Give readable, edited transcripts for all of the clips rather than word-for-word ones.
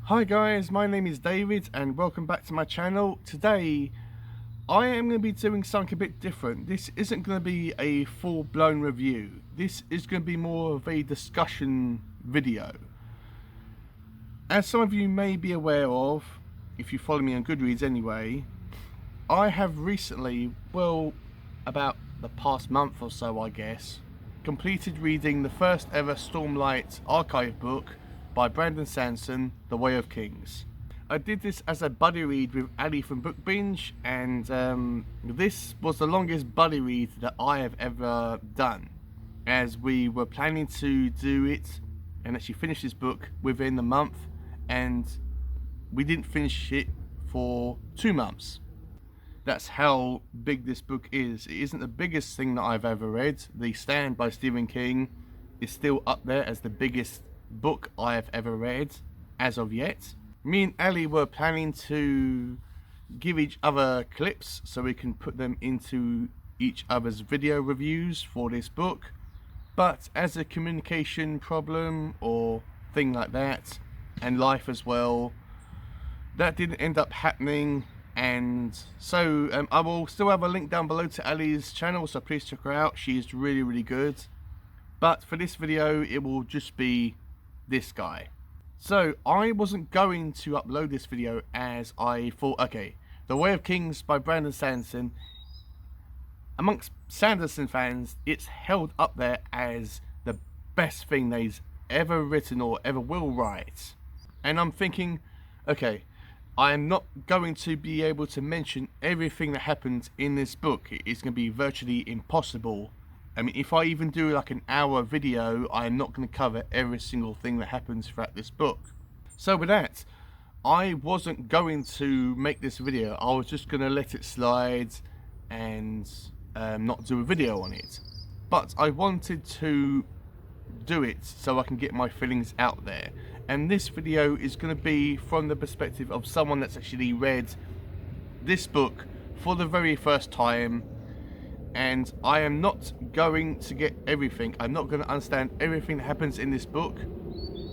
Hi guys, my name is David and welcome back to my channel. Today I am going to be doing something a bit different. This isn't going to be a full-blown review. This is going to be more of a discussion video. As some of you may be aware of, if you follow me on Goodreads anyway, I have recently, well, about the past month or so I guess, completed reading the first ever Stormlight Archive book by Brandon Sanderson, The Way of Kings. I did this as a buddy read with Ali from BookBinge, and this was the longest buddy read that I have ever done, as we were planning to do it and actually finish this book within the month, and we didn't finish it for 2 months. That's how big this book is. It isn't the biggest thing that I've ever read. The Stand by Stephen King is still up there as the biggest book I have ever read as of yet. Me and Ali were planning to give each other clips so we can put them into each other's video reviews for this book, but as a communication problem or thing like that, and life as well, that didn't end up happening. And so I will still have a link down below to Ali's channel, so please check her out. She is really good. But for this video it will just be this guy. So I wasn't going to upload this video as I thought, okay, The Way of Kings by Brandon Sanderson, amongst Sanderson fans, it's held up there as the best thing that he's ever written or ever will write. And I'm thinking, okay, I am not going to be able to mention everything that happens in this book. It's going to be virtually impossible. I mean, if I even do like an hour video, I'm not going to cover every single thing that happens throughout this book. So with that, I wasn't going to make this video. I was just going to let it slide and not do a video on it. But I wanted to do it so I can get my feelings out there. And this video is going to be from the perspective of someone that's actually read this book for the very first time. And I am not going to get everything. I'm not going to understand everything that happens in this book.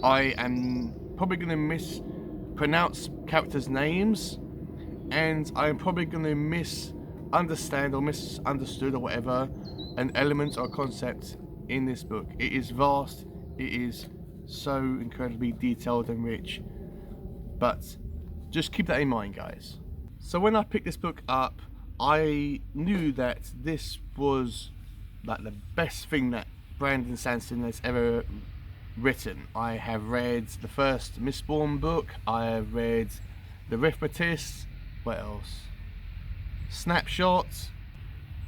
I am probably going to mispronounce characters' names, and I'm probably going to misunderstand or misunderstood or whatever an element or concept in this book. It is vast. It is so incredibly detailed and rich. But just keep that in mind, guys. So when I picked this book up, I knew that this was like the best thing that Brandon Sanderson has ever written. I have read the first Mistborn book, I have read The Arithmetist, what else? Snapshots,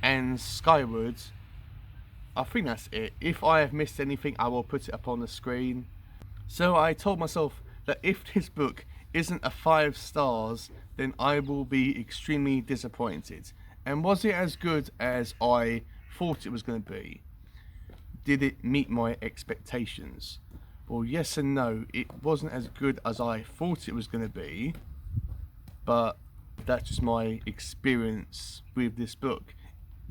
and Skyward. I think that's it. If I have missed anything, I will put it up on the screen. So I told myself that if this book isn't a 5 stars, then I will be extremely disappointed. And was it as good as I thought it was going to be? Did it meet my expectations? Well, yes and no. It wasn't as good as I thought it was going to be, but that's just my experience with this book.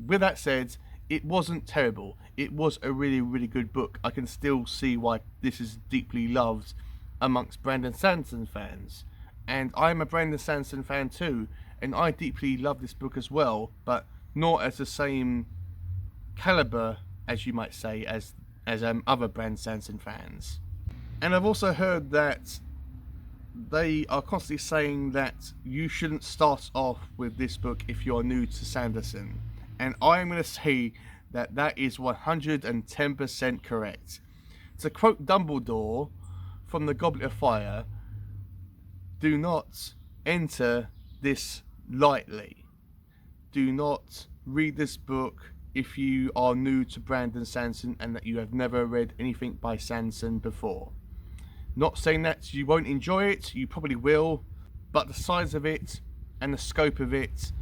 With that said, it wasn't terrible. It was a really good book. I can still see why this is deeply loved amongst Brandon Sanderson fans. And I'm a Brandon Sanderson fan too, and I deeply love this book as well, but not as the same caliber, as you might say, as other Brandon Sanderson fans. And I've also heard that they are constantly saying that you shouldn't start off with this book if you're new to Sanderson. And I'm going to say that that is 110% correct. To quote Dumbledore from The Goblet of Fire, do not enter this lightly. Do not read this book if you are new to Brandon Sanderson and that you have never read anything by Sanderson before. Not saying that you won't enjoy it, you probably will, but the size of it and the scope of it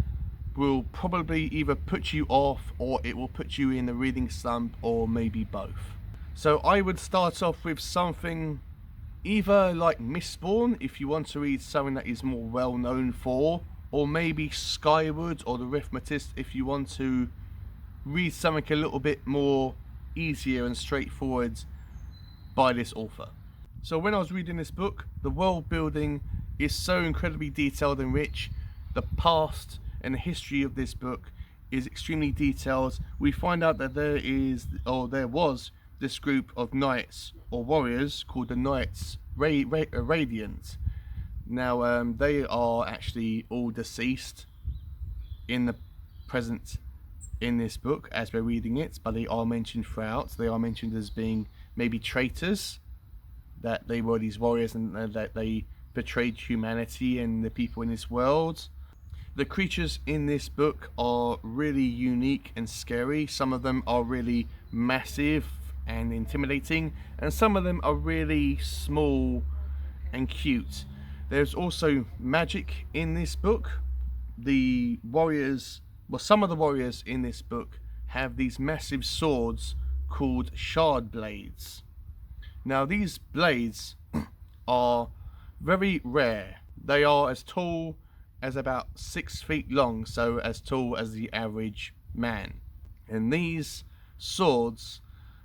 will probably either put you off or it will put you in a reading slump, or maybe both. So I would start off with something either like Mistborn if you want to read something that is more well known for, or maybe Skyward or The Arithmetist if you want to read something a little bit more easier and straightforward by this author. So when I was reading this book, the world building is so incredibly detailed and rich. The past and the history of this book is extremely detailed. We find out that there was this group of knights or warriors called the Knights Radiant. Now they are actually all deceased in the present in this book as we're reading it, but they are mentioned throughout. They are mentioned as being maybe traitors, that they were these warriors and that they betrayed humanity and the people in this world. The creatures in this book are really unique and scary. Some of them are really massive and intimidating, and some of them are really small and cute. There's also magic in this book. The warriors, well, some of the warriors in this book have these massive swords called shard blades. Now these blades are very rare. They are as tall as about 6 feet long, so as tall as the average man. And these swords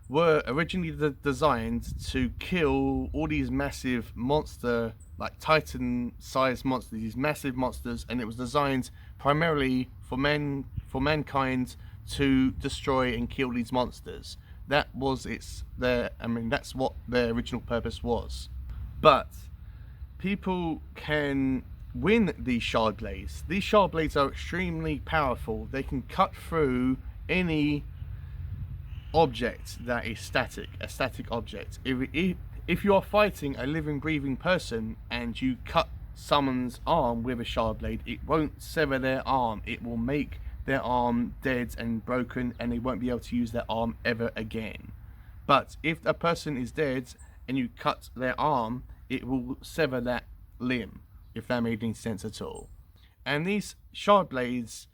were originally designed to kill all these massive monster, like Titan-sized monsters, these massive monsters, and it was designed primarily for mankind to destroy and kill these monsters. That was that's what their original purpose was. But people can win these shard blades. These shard blades are extremely powerful. They can cut through any object that is static, a static object. If you are fighting a living, breathing person and you cut someone's arm with a shard blade, it won't sever their arm. It will make their arm dead and broken, and they won't be able to use their arm ever again. But if a person is dead and you cut their arm, it will sever that limb, if that made any sense at all. And these shard blades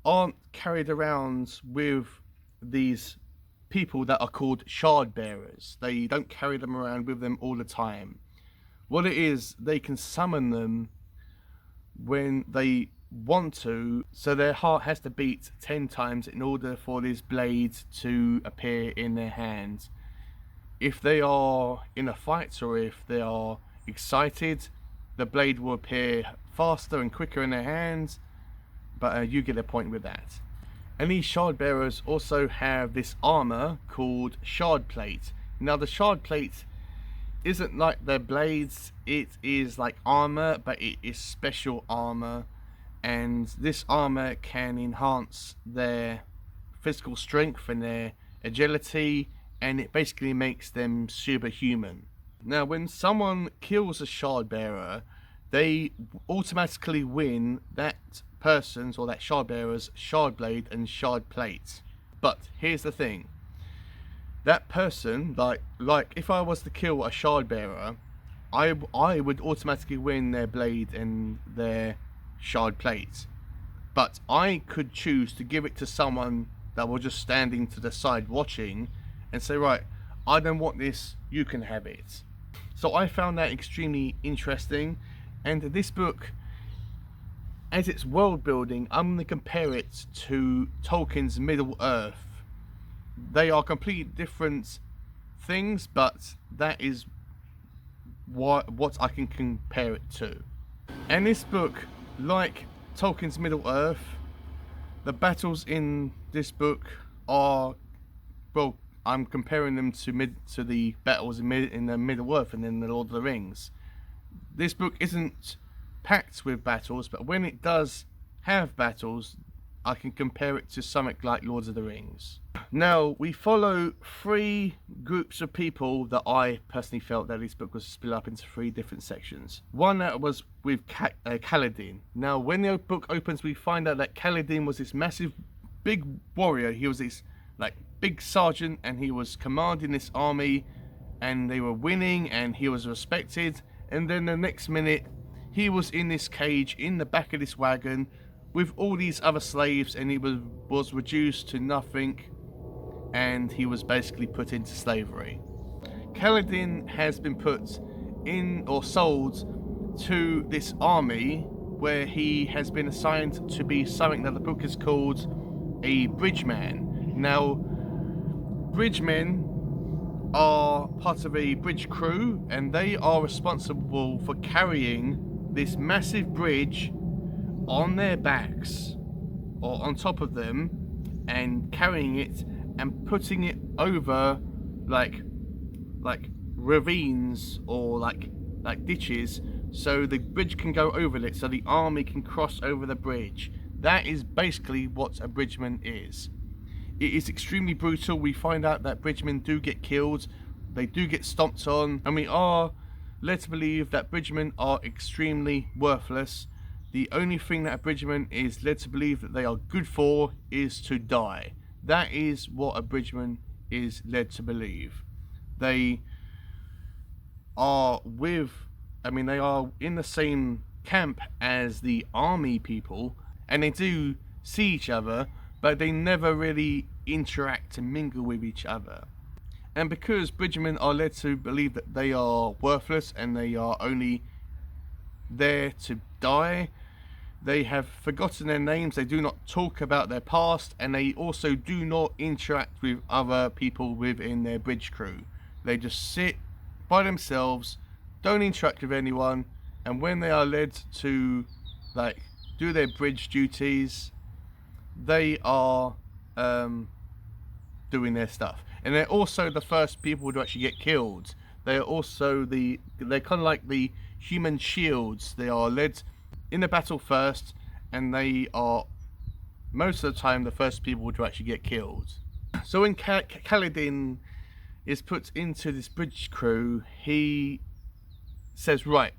aren't carried around with these people that are called shard bearers. They don't carry them around with them all the time. What it is, they can summon them when they want to, so their heart has to beat 10 times in order for this blade to appear in their hands. If they are in a fight or if they are excited, the blade will appear faster and quicker in their hands, but you get the point with that. And these shard bearers also have this armor called shard plate. Now the shard plate isn't like their blades, it is like armor, but it is special armor, and this armor can enhance their physical strength and their agility, and it basically makes them superhuman. Now when someone kills a shard bearer, they automatically win that person's or that shard bearer's shard blade and shard plate. But here's the thing, that person, like if I was to kill a shard bearer, I would automatically win their blade and their shard plate. But I could choose to give it to someone that was just standing to the side watching and say, right, I don't want this, you can have it. So I found that extremely interesting, and this book, as its world building, I'm going to compare it to Tolkien's Middle Earth. They are completely different things, but that is what I can compare it to. And this book, like Tolkien's Middle Earth, the battles in this book are, well, I'm comparing them to the battles in the Middle Earth and in the Lord of the Rings. This book isn't packed with battles, but when it does have battles, I can compare it to something like Lord of the Rings. Now, we follow 3 groups of people that I personally felt that this book was split up into 3 different sections. One that was with Kaladin. Now, when the book opens, we find out that Kaladin was this massive, big warrior. He was this like big sergeant, and he was commanding this army, and they were winning, and he was respected. And then the next minute, he was in this cage in the back of this wagon with all these other slaves, and he was reduced to nothing, and he was basically put into slavery. Kaladin has been put in or sold to this army where he has been assigned to be something that the book is called a bridgeman. Now, bridgemen are part of a bridge crew, and they are responsible for carrying this massive bridge on their backs or on top of them, and carrying it and putting it over like ravines or like ditches, so the bridge can go over it, so the army can cross over the bridge. That is basically what a bridgeman is. It is extremely brutal. We find out that bridgemen do get killed, they do get stomped on, and we are led to believe that bridgemen are extremely worthless. The only thing that a bridgeman is led to believe that they are good for is to die. That is what a bridgeman is led to believe. They are they are in the same camp as the army people, and they do see each other, but they never really interact and mingle with each other. And because bridgemen are led to believe that they are worthless and they are only there to die, they have forgotten their names, they do not talk about their past, and they also do not interact with other people within their bridge crew. They just sit by themselves, don't interact with anyone, and when they are led to do their bridge duties, they are doing their stuff. And they're also the first people to actually get killed. They're also they're kind of like the human shields. They are led in the battle first, and they are most of the time the first people to actually get killed. So when Kaladin is put into this bridge crew, he says, right,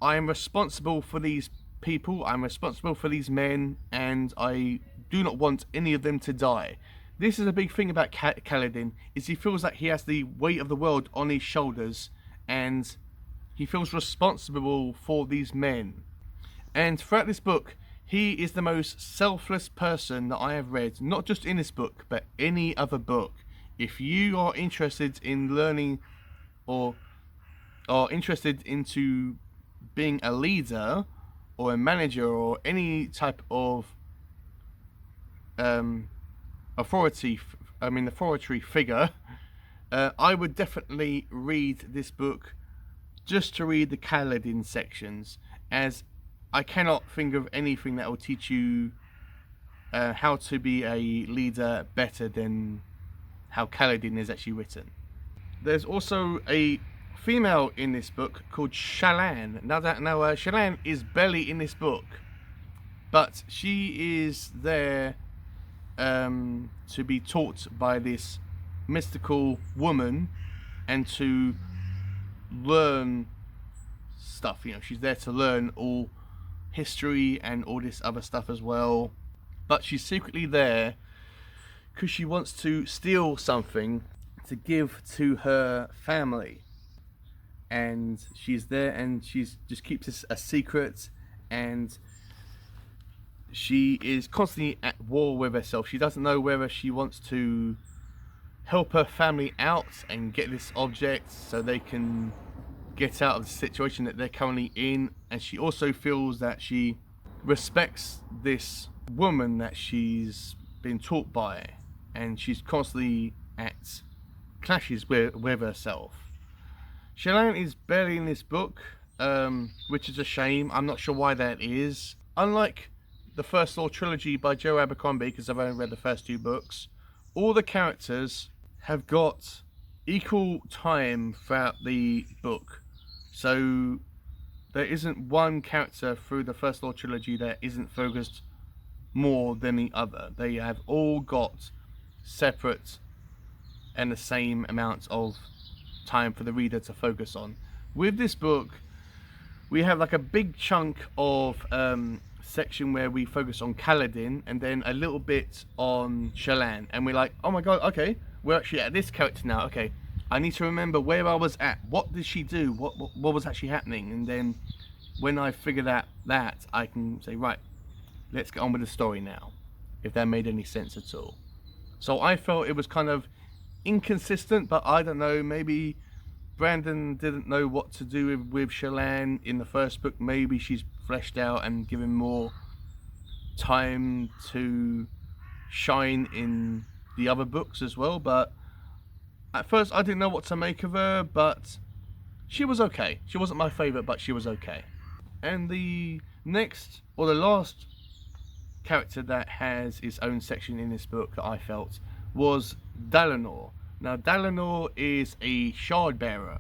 I am responsible for these people, I'm responsible for these men, and I do not want any of them to die. This is a big thing about Kaladin, is he feels like he has the weight of the world on his shoulders, and he feels responsible for these men. And throughout this book, he is the most selfless person that I have read, not just in this book, but any other book. If you are interested in learning or are interested into being a leader or a manager or any type of authority figure, I would definitely read this book just to read the Kaladin sections, as I cannot think of anything that will teach you how to be a leader better than how Kaladin is actually written. There's also a female in this book called Shallan. Now Shallan is barely in this book, but she is there to be taught by this mystical woman and to learn stuff. She's there to learn all history and all this other stuff as well, but she's secretly there because she wants to steal something to give to her family, and she's there and she's just keeps this a secret, and she is constantly at war with herself. She doesn't know whether she wants to help her family out and get this object so they can get out of the situation that they're currently in, and she also feels that she respects this woman that she's been taught by, and she's constantly at clashes with herself. Shallan is barely in this book, which is a shame. I'm not sure why that is. Unlike the First Law trilogy by Joe Abercrombie, because I've only read the first two books, all the characters have got equal time throughout the book. So there isn't one character through the First Law trilogy that isn't focused more than the other. They have all got separate and the same amount of time for the reader to focus on. With this book, we have like a big chunk of section where we focus on Kaladin, and then a little bit on Shallan, and we're like, oh my god, okay, we're actually at this character now. Okay, I need to remember where I was at. What did she do? What was actually happening? And then when I figure that I can say, right, let's get on with the story now, if that made any sense at all. So I felt it was kind of inconsistent, but I don't know, maybe Brandon didn't know what to do with Shallan in the first book. Maybe she's fleshed out and given more time to shine in the other books as well, but At first I didn't know what to make of her, but she was okay. She wasn't my favourite, but she was okay. And the next, or the last character that has its own section in this book that I felt was Dalinar. Now Dalinar is a shard bearer,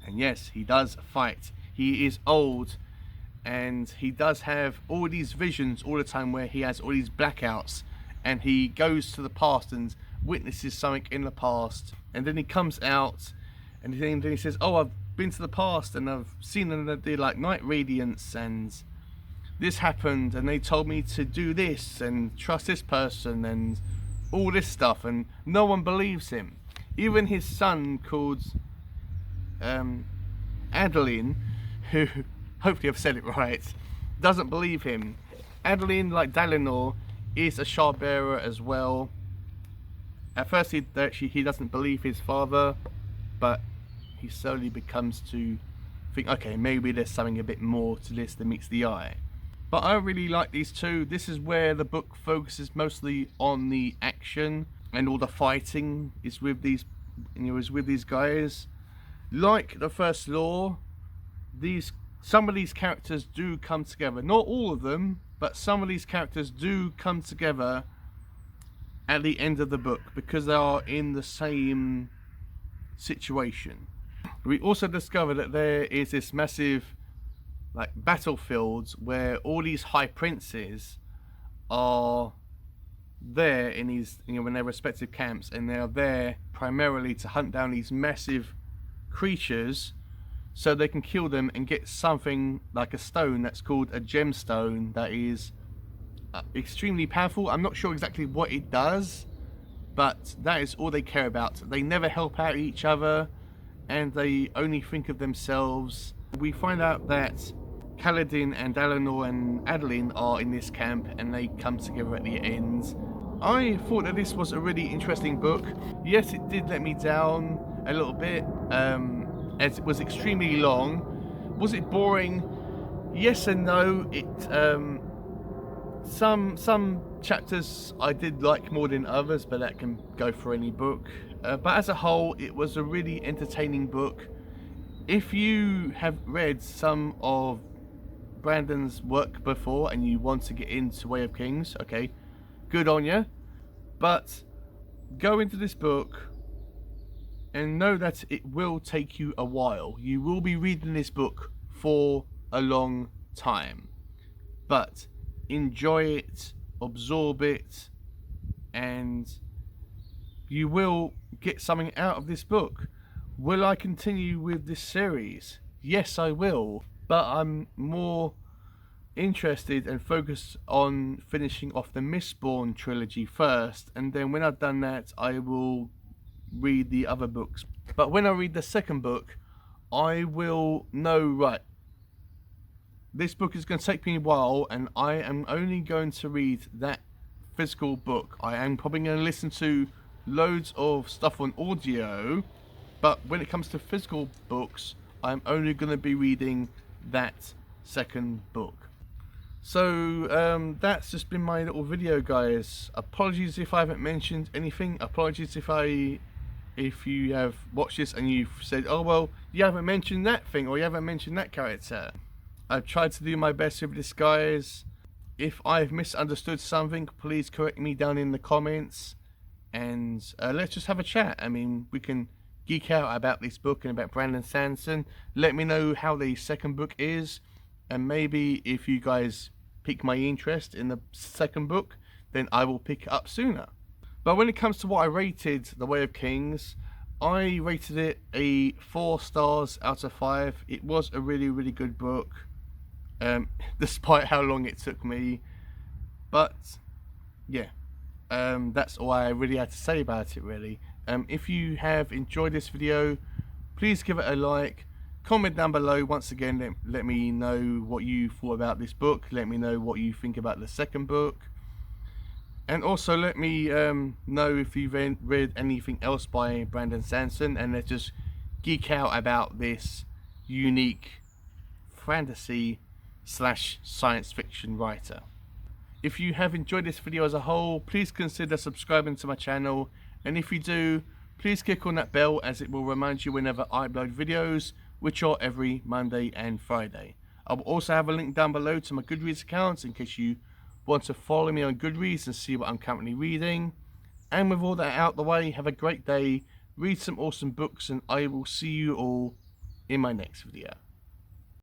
and yes, he does fight. He is old, and he does have all these visions all the time where he has all these blackouts, and he goes to the past and witnesses something in the past, and then he comes out and then he says, oh, I've been to the past and I've seen the like night radiance, and this happened, and they told me to do this and trust this person and all this stuff, and no one believes him. Even his son called Adeline, who hopefully I've said it right, doesn't believe him. Adeline, like Dalinar, is a shard bearer as well. At first he doesn't believe his father, but he slowly becomes to think, okay, maybe there's something a bit more to this than meets the eye. But I really like these two. This is where the book focuses mostly on the action, and all the fighting is with these, is with these guys. Like the first law, some of these characters do come together. Not all of them, but some of these characters do come together at the end of the book because they are in the same situation. We also discover that there is this massive like battlefields where all these high princes are there in these, in their respective camps, and they are there primarily to hunt down these massive creatures so they can kill them and get something like a stone that's called a gemstone that is extremely powerful. I'm not sure exactly what it does, but that is all they care about. They never help out each other, and they only think of themselves. We find out that Kaladin and Dalinar and Adeline are in this camp, and they come together at the end. I thought that this was a really interesting book. Yes, it did let me down a little bit, as it was extremely long. Was it boring? Yes and no. It some chapters I did like more than others, but that can go for any book. But as a whole, it was a really entertaining book. If you have read some of Brandon's work before and you want to get into Way of Kings, okay, good on you. But go into this book and know that it will take you a while. You will be reading this book for a long time, but enjoy it, absorb it, and you will get something out of this book. Will I continue with this series? Yes, I will, but I'm more interested and focused on finishing off the Mistborn trilogy first, and then when I've done that, I will read the other books. But when I read the second book, I will know, right, this book is going to take me a while, and I am only going to read that physical book. I am probably going to listen to loads of stuff on audio, but when it comes to physical books, I'm only going to be reading that second book. So that's just been my little video, guys. Apologies if I haven't mentioned anything. Apologies if you have watched this and you've said, oh well, you haven't mentioned that thing, or you haven't mentioned that character. I've tried to do my best with this, guys. If I've misunderstood something, please correct me down in the comments, and let's just have a chat. I mean, we can geek out about this book and about Brandon Sanderson. Let me know how the second book is, and maybe if you guys pique my interest in the second book, then I will pick it up sooner. But when it comes to what I rated The Way of Kings, I rated it a 4 stars out of 5. It was a really, really good book, despite how long it took me. But yeah, that's all I really had to say about it, really. If you have enjoyed this video, please give it a like. Comment down below. Once again, let me know what you thought about this book. Let me know what you think about the second book. And also let me know if you've read anything else by Brandon Sanderson, and let's just geek out about this unique fantasy / science fiction writer. If you have enjoyed this video as a whole, please consider subscribing to my channel, and if you do, please click on that bell as it will remind you whenever I upload videos, which are every Monday and Friday. I will also have a link down below to my Goodreads account in case you want to follow me on Goodreads and see what I'm currently reading. And with all that out the way, have a great day, read some awesome books, and I will see you all in my next video.